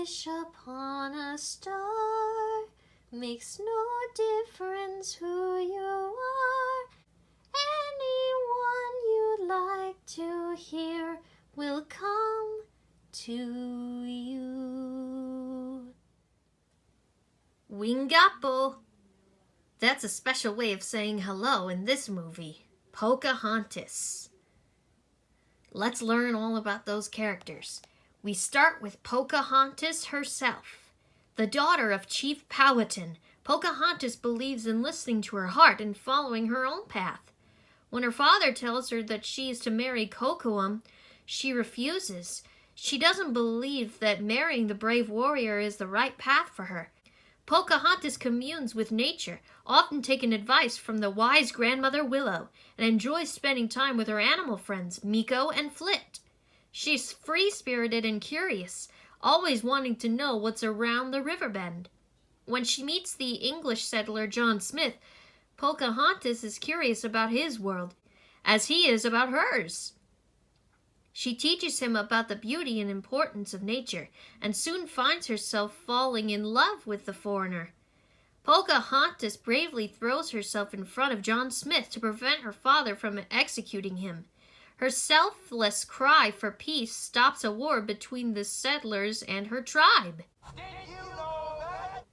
wish upon a star. Makes no difference who you are. Anyone you'd like to hear will come to you. Wingapo. That's a special way of saying hello in this movie, Pocahontas. Let's learn all about those characters. We start with Pocahontas herself. The daughter of Chief Powhatan, Pocahontas believes in listening to her heart and following her own path. When her father tells her that she is to marry Kocoum, she refuses. She doesn't believe that marrying the brave warrior is the right path for her. Pocahontas communes with nature, often taking advice from the wise grandmother Willow, and enjoys spending time with her animal friends, Meeko and Flit. She's free-spirited and curious, always wanting to know what's around the river bend. When she meets the English settler John Smith, Pocahontas is curious about his world, as he is about hers. She teaches him about the beauty and importance of nature, and soon finds herself falling in love with the foreigner. Pocahontas bravely throws herself in front of John Smith to prevent her father from executing him. Her selfless cry for peace stops a war between the settlers and her tribe. Did you know that?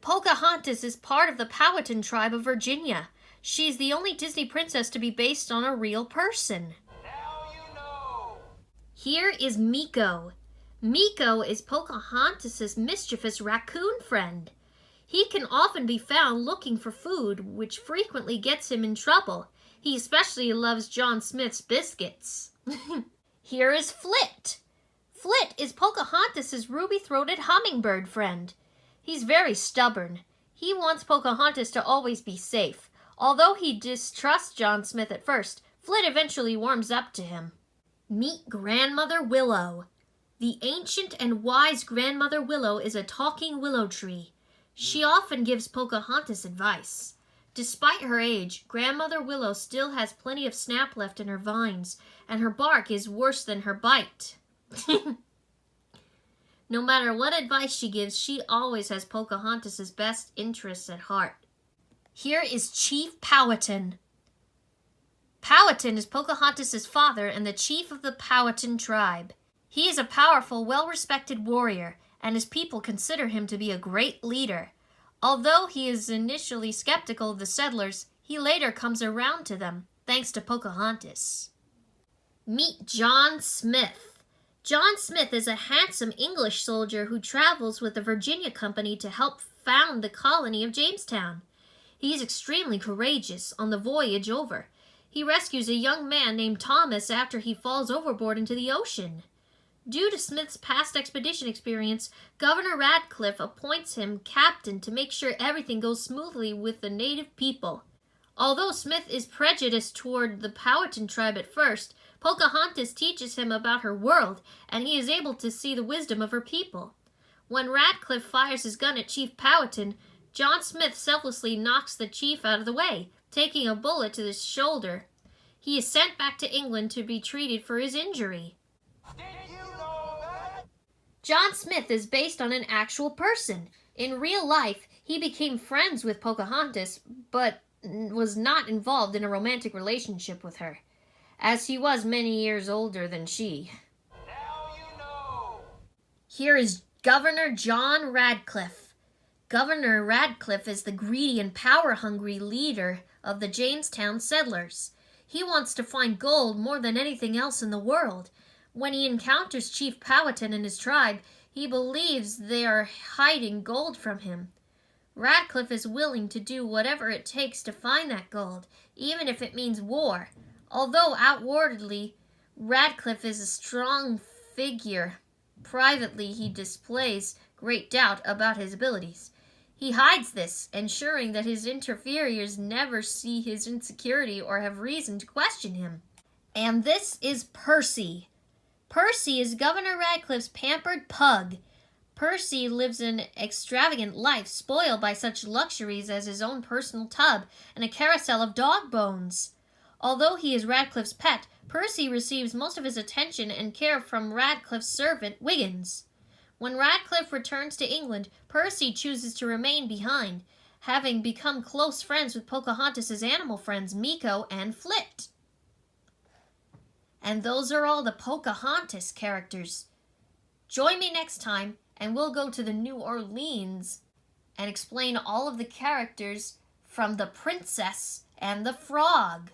Pocahontas is part of the Powhatan tribe of Virginia. She's the only Disney princess to be based on a real person. Now you know. Here is Meeko. Meeko is Pocahontas' mischievous raccoon friend. He can often be found looking for food, which frequently gets him in trouble. He especially loves John Smith's biscuits. Here is Flit. Flit is Pocahontas' ruby-throated hummingbird friend. He's very stubborn. He wants Pocahontas to always be safe. Although he distrusts John Smith at first, Flit eventually warms up to him. Meet Grandmother Willow. The ancient and wise Grandmother Willow is a talking willow tree. She often gives Pocahontas advice. Despite her age, Grandmother Willow still has plenty of snap left in her vines, and her bark is worse than her bite. No matter what advice she gives, she always has Pocahontas' best interests at heart. Here is Chief Powhatan. Powhatan is Pocahontas' father and the chief of the Powhatan tribe. He is a powerful, well-respected warrior, and his people consider him to be a great leader. Although he is initially skeptical of the settlers, he later comes around to them, thanks to Pocahontas. Meet John Smith. John Smith is a handsome English soldier who travels with the Virginia Company to help found the colony of Jamestown. He is extremely courageous on the voyage over. He rescues a young man named Thomas after he falls overboard into the ocean. Due to Smith's past expedition experience, Governor Radcliffe appoints him captain to make sure everything goes smoothly with the native people. Although Smith is prejudiced toward the Powhatan tribe at first, Pocahontas teaches him about her world, and he is able to see the wisdom of her people. When Radcliffe fires his gun at Chief Powhatan, John Smith selflessly knocks the chief out of the way, taking a bullet to his shoulder. He is sent back to England to be treated for his injury. Did you know that? John Smith is based on an actual person. In real life, he became friends with Pocahontas, but was not involved in a romantic relationship with her, as he was many years older than she. Now you know. Here is Governor John Radcliffe. Governor Radcliffe is the greedy and power-hungry leader of the Jamestown settlers. He wants to find gold more than anything else in the world. When he encounters Chief Powhatan and his tribe, he believes they are hiding gold from him. Radcliffe is willing to do whatever it takes to find that gold, even if it means war. Although outwardly, Radcliffe is a strong figure, privately he displays great doubt about his abilities. He hides this, ensuring that his inferiors never see his insecurity or have reason to question him. And this is Percy. Percy is Governor Radcliffe's pampered pug. Percy lives an extravagant life, spoiled by such luxuries as his own personal tub and a carousel of dog bones. Although he is Radcliffe's pet, Percy receives most of his attention and care from Radcliffe's servant, Wiggins. When Radcliffe returns to England, Percy chooses to remain behind, having become close friends with Pocahontas' animal friends Meeko and Flit. And those are all the Pocahontas characters. Join me next time, and we'll go to the New Orleans and explain all of the characters from The Princess and the Frog.